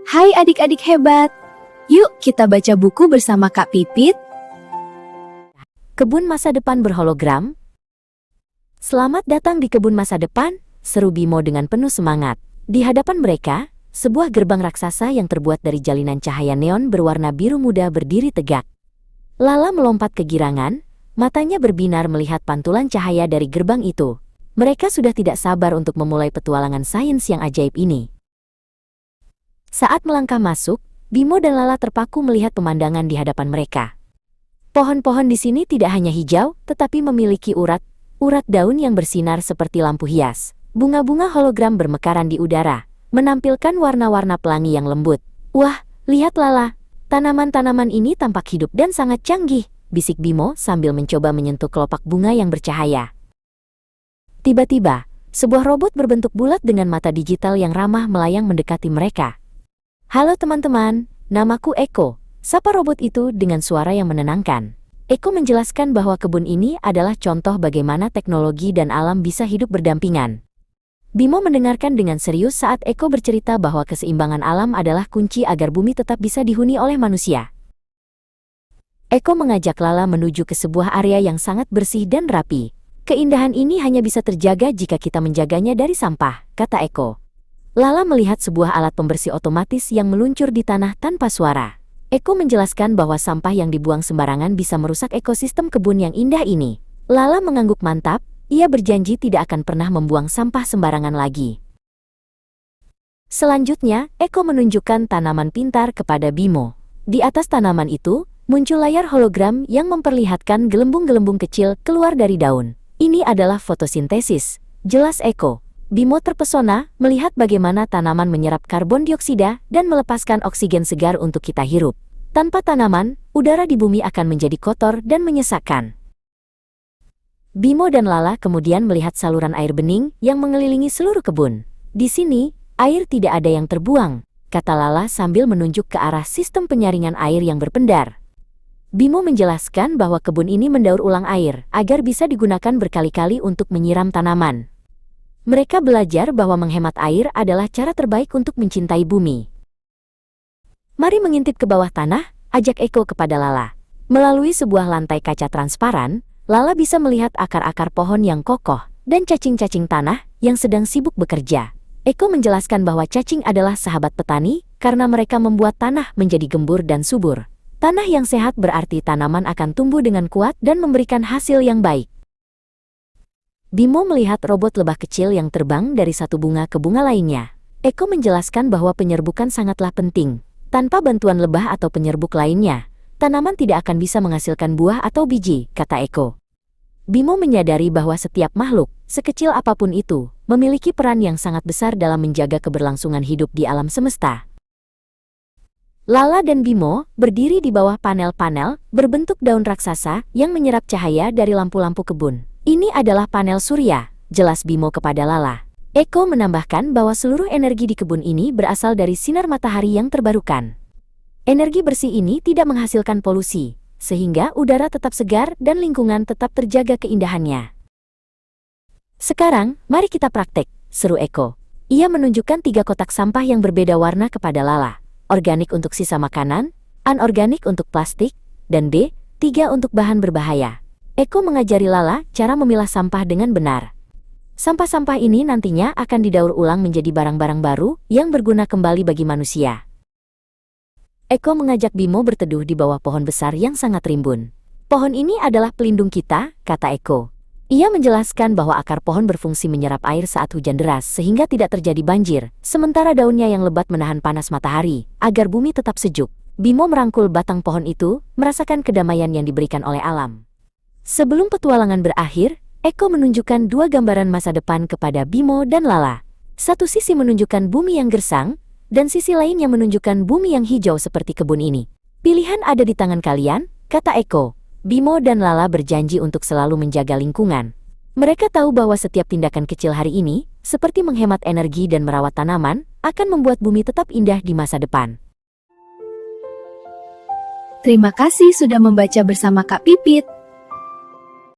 Hai adik-adik hebat, yuk kita baca buku bersama Kak Pipit. Kebun masa depan berhologram. Selamat datang di kebun masa depan, seru Bimo dengan penuh semangat. Di hadapan mereka, sebuah gerbang raksasa yang terbuat dari jalinan cahaya neon berwarna biru muda berdiri tegak. Lala melompat kegirangan, matanya berbinar melihat pantulan cahaya dari gerbang itu. Mereka sudah tidak sabar untuk memulai petualangan sains yang ajaib ini. Saat melangkah masuk, Bimo dan Lala terpaku melihat pemandangan di hadapan mereka. Pohon-pohon di sini tidak hanya hijau, tetapi memiliki urat daun yang bersinar seperti lampu hias. Bunga-bunga hologram bermekaran di udara, menampilkan warna-warna pelangi yang lembut. Wah, lihat Lala, tanaman-tanaman ini tampak hidup dan sangat canggih, bisik Bimo sambil mencoba menyentuh kelopak bunga yang bercahaya. Tiba-tiba, sebuah robot berbentuk bulat dengan mata digital yang ramah melayang mendekati mereka. Halo teman-teman, namaku Eko, sapa robot itu dengan suara yang menenangkan. Eko menjelaskan bahwa kebun ini adalah contoh bagaimana teknologi dan alam bisa hidup berdampingan. Bimo mendengarkan dengan serius saat Eko bercerita bahwa keseimbangan alam adalah kunci agar bumi tetap bisa dihuni oleh manusia. Eko mengajak Lala menuju ke sebuah area yang sangat bersih dan rapi. Keindahan ini hanya bisa terjaga jika kita menjaganya dari sampah, kata Eko. Lala melihat sebuah alat pembersih otomatis yang meluncur di tanah tanpa suara. Eko menjelaskan bahwa sampah yang dibuang sembarangan bisa merusak ekosistem kebun yang indah ini. Lala mengangguk mantap, ia berjanji tidak akan pernah membuang sampah sembarangan lagi. Selanjutnya, Eko menunjukkan tanaman pintar kepada Bimo. Di atas tanaman itu, muncul layar hologram yang memperlihatkan gelembung-gelembung kecil keluar dari daun. Ini adalah fotosintesis, jelas Eko. Bimo terpesona melihat bagaimana tanaman menyerap karbon dioksida dan melepaskan oksigen segar untuk kita hirup. Tanpa tanaman, udara di bumi akan menjadi kotor dan menyesakkan. Bimo dan Lala kemudian melihat saluran air bening yang mengelilingi seluruh kebun. Di sini, air tidak ada yang terbuang, kata Lala sambil menunjuk ke arah sistem penyaringan air yang berpendar. Bimo menjelaskan bahwa kebun ini mendaur ulang air agar bisa digunakan berkali-kali untuk menyiram tanaman. Mereka belajar bahwa menghemat air adalah cara terbaik untuk mencintai bumi. Mari mengintip ke bawah tanah, ajak Eko kepada Lala. Melalui sebuah lantai kaca transparan, Lala bisa melihat akar-akar pohon yang kokoh dan cacing-cacing tanah yang sedang sibuk bekerja. Eko menjelaskan bahwa cacing adalah sahabat petani karena mereka membuat tanah menjadi gembur dan subur. Tanah yang sehat berarti tanaman akan tumbuh dengan kuat dan memberikan hasil yang baik. Bimo melihat robot lebah kecil yang terbang dari satu bunga ke bunga lainnya. Eko menjelaskan bahwa penyerbukan sangatlah penting. Tanpa bantuan lebah atau penyerbuk lainnya, tanaman tidak akan bisa menghasilkan buah atau biji, kata Eko. Bimo menyadari bahwa setiap makhluk, sekecil apapun itu, memiliki peran yang sangat besar dalam menjaga keberlangsungan hidup di alam semesta. Lala dan Bimo berdiri di bawah panel-panel berbentuk daun raksasa yang menyerap cahaya dari lampu-lampu kebun. Ini adalah panel surya, jelas Bimo kepada Lala. Eko menambahkan bahwa seluruh energi di kebun ini berasal dari sinar matahari yang terbarukan. Energi bersih ini tidak menghasilkan polusi, sehingga udara tetap segar dan lingkungan tetap terjaga keindahannya. Sekarang, mari kita praktek, seru Eko. Ia menunjukkan 3 kotak sampah yang berbeda warna kepada Lala. Organik untuk sisa makanan, anorganik untuk plastik, dan B3 untuk bahan berbahaya. Eko mengajari Lala cara memilah sampah dengan benar. Sampah-sampah ini nantinya akan didaur ulang menjadi barang-barang baru yang berguna kembali bagi manusia. Eko mengajak Bimo berteduh di bawah pohon besar yang sangat rimbun. Pohon ini adalah pelindung kita, kata Eko. Ia menjelaskan bahwa akar pohon berfungsi menyerap air saat hujan deras sehingga tidak terjadi banjir, sementara daunnya yang lebat menahan panas matahari, agar bumi tetap sejuk. Bimo merangkul batang pohon itu, merasakan kedamaian yang diberikan oleh alam. Sebelum petualangan berakhir, Eko menunjukkan 2 gambaran masa depan kepada Bimo dan Lala. Satu sisi menunjukkan bumi yang gersang, dan sisi lain yang menunjukkan bumi yang hijau seperti kebun ini. Pilihan ada di tangan kalian, kata Eko. Bimo dan Lala berjanji untuk selalu menjaga lingkungan. Mereka tahu bahwa setiap tindakan kecil hari ini, seperti menghemat energi dan merawat tanaman, akan membuat bumi tetap indah di masa depan. Terima kasih sudah membaca bersama Kak Pipit.